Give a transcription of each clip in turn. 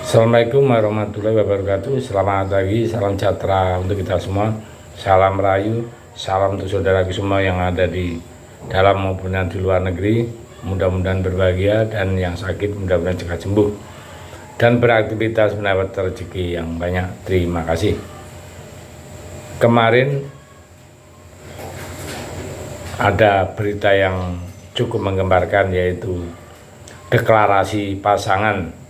Assalamualaikum warahmatullahi wabarakatuh. Selamat pagi, salam sejahtera untuk kita semua. Salam rayu, salam untuk saudara semua yang ada di dalam maupun yang di luar negeri. Mudah-mudahan berbahagia dan yang sakit mudah-mudahan cepat sembuh dan beraktivitas mendapat rezeki yang banyak. Terima kasih. Kemarin ada berita yang cukup menggemparkan, yaitu deklarasi pasangan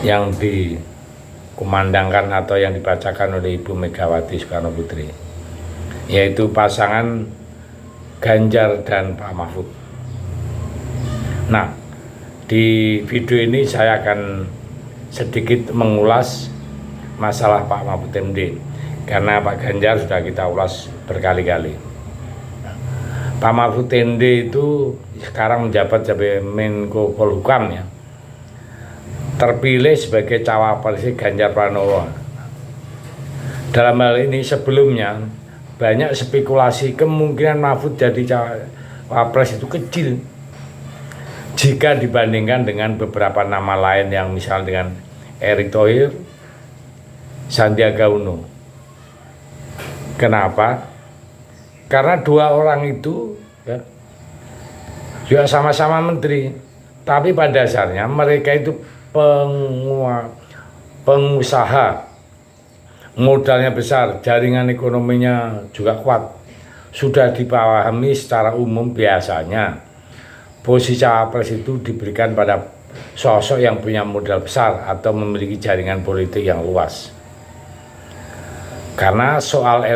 yang dikumandangkan atau yang dibacakan oleh Ibu Megawati Soekarno Putri, yaitu pasangan Ganjar dan Pak Mahfud. Nah, di video ini saya akan sedikit mengulas masalah Pak Mahfud MD, karena Pak Ganjar sudah kita ulas berkali-kali. Pak Mahfud MD itu sekarang menjabat sebagai Menko Polhukam, ya, terpilih sebagai cawapres Ganjar Pranowo. Dalam hal ini sebelumnya banyak spekulasi kemungkinan Mahfud jadi cawapres itu kecil jika dibandingkan dengan beberapa nama lain yang misal dengan Erick Thohir, Sandiaga Uno. Kenapa? Karena dua orang itu ya, juga sama-sama menteri, tapi pada dasarnya mereka itu pengusaha, modalnya besar, jaringan ekonominya juga kuat. Sudah dipahami secara umum biasanya posisi cawapres itu diberikan pada sosok yang punya modal besar atau memiliki jaringan politik yang luas. Karena soal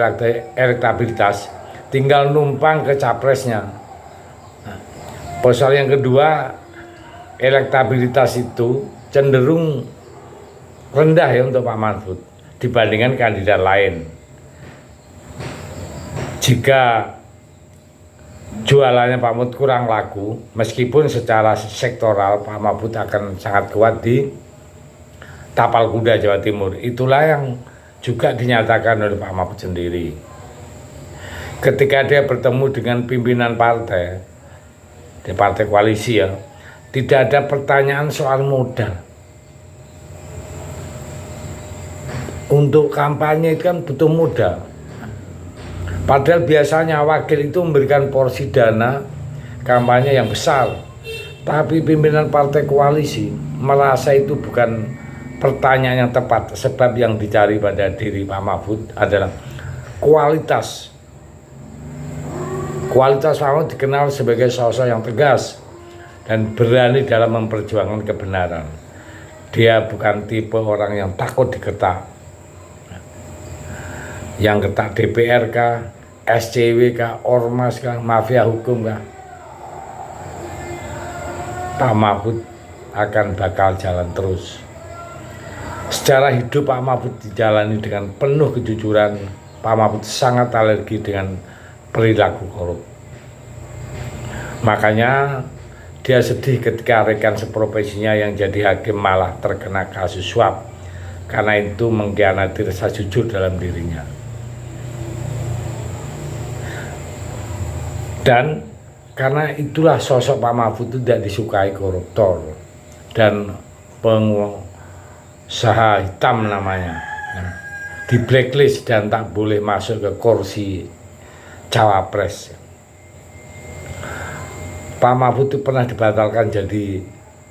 elektabilitas tinggal numpang ke capresnya. Soal yang kedua, elektabilitas itu cenderung rendah ya untuk Pak Mahfud dibandingkan kandidat lain. Jika jualannya Pak Mahfud kurang laku, meskipun secara sektoral Pak Mahfud akan sangat kuat di Tapal Kuda Jawa Timur. Itulah yang juga dinyatakan oleh Pak Mahfud sendiri. Ketika dia bertemu dengan pimpinan partai, di partai koalisi, ya, tidak ada pertanyaan soal modal. Untuk kampanye itu kan butuh modal. Padahal biasanya wakil itu memberikan porsi dana kampanye yang besar. Tapi pimpinan partai koalisi merasa itu bukan pertanyaan yang tepat, sebab yang dicari pada diri Pak Mahfud adalah kualitas. Kualitas Pak Mahfud dikenal sebagai sosok yang tegas dan berani dalam memperjuangkan kebenaran. Dia bukan tipe orang yang takut diketak. Yang ketak DPR kah, SCW kah, Ormas kah, mafia hukum kah, Pak Mahfud akan bakal jalan terus. Secara hidup Pak Mahfud dijalani dengan penuh kejujuran. Pak Mahfud sangat alergi dengan perilaku korup. Makanya dia sedih ketika rekan seprofesinya yang jadi hakim malah terkena kasus suap, karena itu mengkhianati rasa jujur dalam dirinya. Dan karena itulah sosok Pak Mahfud itu tidak disukai koruptor dan pengusaha hitam namanya, di blacklist dan tak boleh masuk ke kursi cawapres. Pak Mahfud itu pernah dibatalkan jadi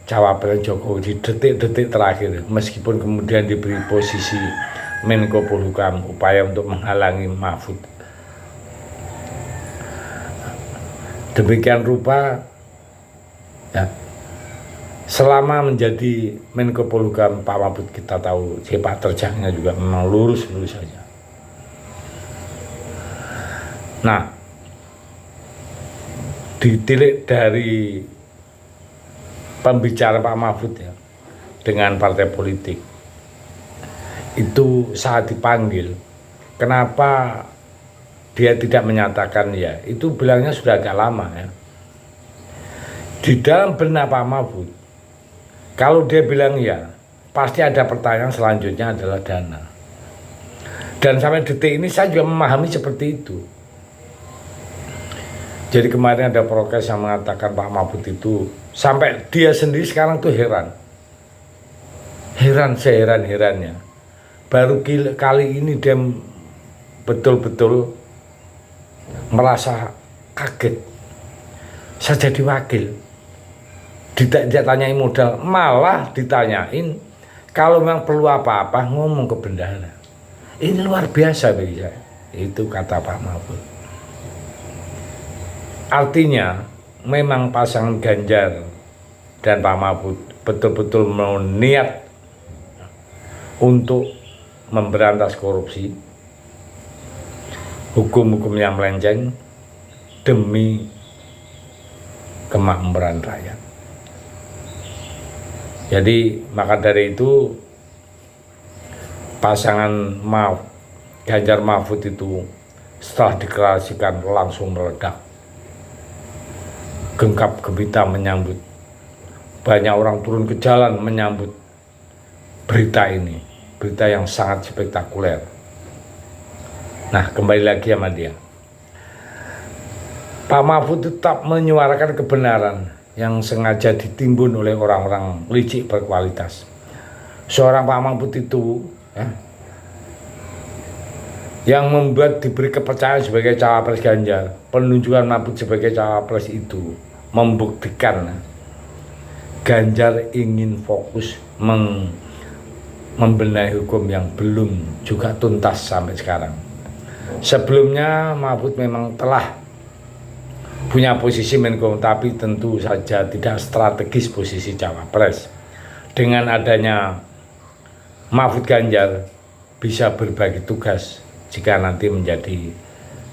cawapres Jokowi di detik-detik terakhir, meskipun kemudian diberi posisi Menko Polhukam, upaya untuk menghalangi Mahfud. Demikian rupa, ya, selama menjadi Menko Polhukam Pak Mahfud kita tahu sepak terjangnya juga memang lurus-lurus saja. Nah, ditilik dari pembicara Pak Mahfud, ya, dengan partai politik itu saat dipanggil, kenapa dia tidak menyatakan ya? Itu bilangnya sudah agak lama, ya. Di dalam benak Pak Mahfud, kalau dia bilang ya, pasti ada pertanyaan selanjutnya adalah dana. Dan sampai detik ini saya juga memahami seperti itu. Jadi kemarin ada prokes yang mengatakan Pak Mahfud itu, sampai dia sendiri sekarang tuh heran. heran seheran-herannya. Baru kali ini dia betul-betul merasa kaget. Saya jadi wakil, ditanyai modal, malah ditanyain kalau memang perlu apa-apa ngomong ke bendahara. Ini luar biasa bagi saya. Itu kata Pak Mahfud. Artinya memang pasangan Ganjar dan Pak Mahfud betul-betul mau niat untuk memberantas korupsi, hukum-hukum yang melenceng demi kemakmuran rakyat. Jadi maka dari itu pasangan Ganjar Mahfud itu setelah deklarasikan langsung meledak, genggam gempita menyambut, banyak orang turun ke jalan menyambut berita ini, berita yang sangat spektakuler. Nah, kembali lagi sama dia, Pak Mahfud tetap menyuarakan kebenaran yang sengaja ditimbun oleh orang-orang licik berkualitas. Seorang Pak Mahfud itu yang membuat diberi kepercayaan sebagai cawapres Ganjar, penunjukan Mahfud sebagai cawapres itu membuktikan Ganjar ingin fokus membenahi hukum yang belum juga tuntas sampai sekarang. Sebelumnya Mahfud memang telah punya posisi Menko, tapi tentu saja tidak strategis posisi cawapres. Dengan adanya Mahfud Ganjar bisa berbagi tugas jika nanti menjadi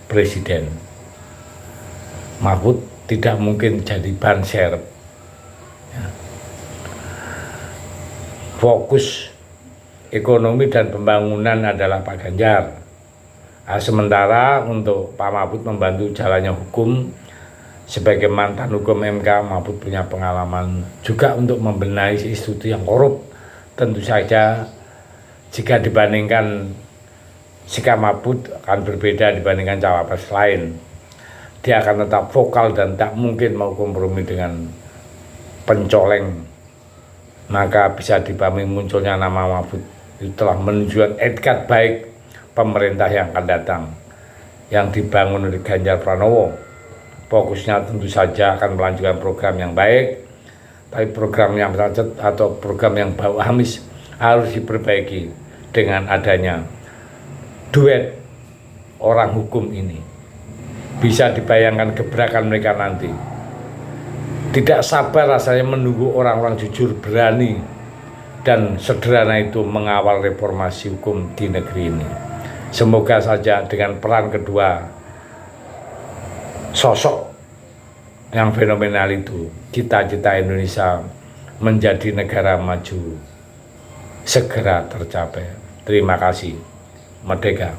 presiden. Mahfud tidak mungkin jadi ban serep. Fokus ekonomi dan pembangunan adalah Pak Ganjar. Sementara untuk Pak Mahfud membantu jalannya hukum. Sebagai mantan hukum MK, Mahfud punya pengalaman juga untuk membenahi institusi yang korup. Tentu saja jika dibandingkan sikap Mahfud akan berbeda dibandingkan cawapres lain. Dia akan tetap vokal dan tak mungkin mau kompromi dengan pencoleng. Maka bisa dipahami munculnya nama Mahfud itu telah menunjukkan etikat baik pemerintah yang akan datang, yang dibangun oleh Ganjar Pranowo. Fokusnya tentu saja akan melanjutkan program yang baik, tapi program yang macet atau program yang bau amis harus diperbaiki dengan adanya duet orang hukum ini. Bisa dibayangkan gebrakan mereka nanti. Tidak sabar rasanya menunggu orang-orang jujur, berani dan sederhana itu mengawal reformasi hukum di negeri ini. Semoga saja dengan peran kedua sosok yang fenomenal itu, cita-cita Indonesia menjadi negara maju segera tercapai. Terima kasih. Merdeka.